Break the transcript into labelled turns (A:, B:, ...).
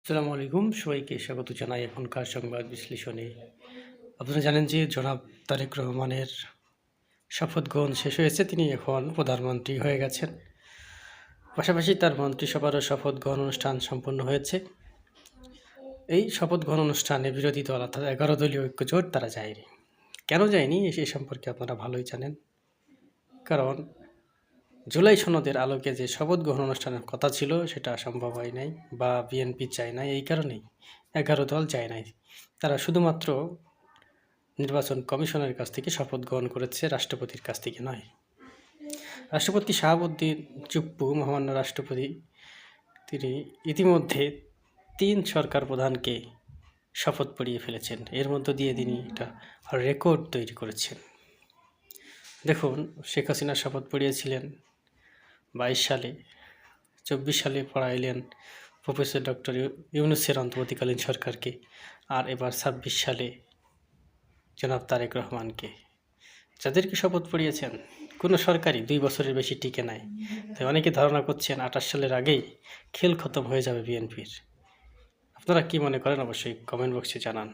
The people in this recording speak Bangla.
A: আসসালামু আলাইকুম, সবাইকে স্বাগত জানাই এখনকার সংবাদ বিশ্লেষণে। আপনারা জানেন যে জনাব তারেক রহমানের শপথ গ্রহণ শেষ হয়েছে, তিনি এখন প্রধানমন্ত্রী হয়ে গেছেন। পাশাপাশি তার মন্ত্রিসভারও শপথ গ্রহণ অনুষ্ঠান সম্পন্ন হয়েছে। এই শপথ গ্রহণ অনুষ্ঠানে বিরোধী দল অর্থাৎ 11 দলীয় ঐক্যজোট তারা যায়নি। কেন যায়নি সে সম্পর্কে আপনারা ভালোই জানেন। কারণ জুলাই সনদের আলোকে যে শপথ গ্রহণ অনুষ্ঠানের কথা ছিল সেটা সম্ভব হয় নাই, বা বিএনপি চায় নাই। এই কারণেই 11 দল যায় নাই। তারা শুধুমাত্র নির্বাচন কমিশনের কাছ থেকে শপথ গ্রহণ করেছে, রাষ্ট্রপতির কাছ থেকে নয়। রাষ্ট্রপতি শাহাবুদ্দিন চুপ্পু, মহামান্য রাষ্ট্রপতি, তিনি ইতিমধ্যে 3 সরকার প্রধানকে শপথ পড়িয়ে ফেলেছেন। এর মধ্য দিয়ে তিনি একটা রেকর্ড তৈরি করেছেন। দেখুন, শেখ হাসিনা শপথ পড়িয়েছিলেন 22 সালে, 24 সালে পড়াইলেন প্রফেসর ডক্টর ইউনূসের অন্তর্বর্তীকালীন সরকারকে, আর এবার 26 সালে জনাব তারেক রহমানকে। যাদেরকে শপথ পড়িয়েছেন কোনো সরকারই 2 বছরের বেশি টিকে নাই। তাই অনেকে ধারণা করছেন 28 সালের আগেই খেল খতম হয়ে যাবে বিএনপির। আপনারা কি মনে করেন অবশ্যই কমেন্ট বক্সে জানান।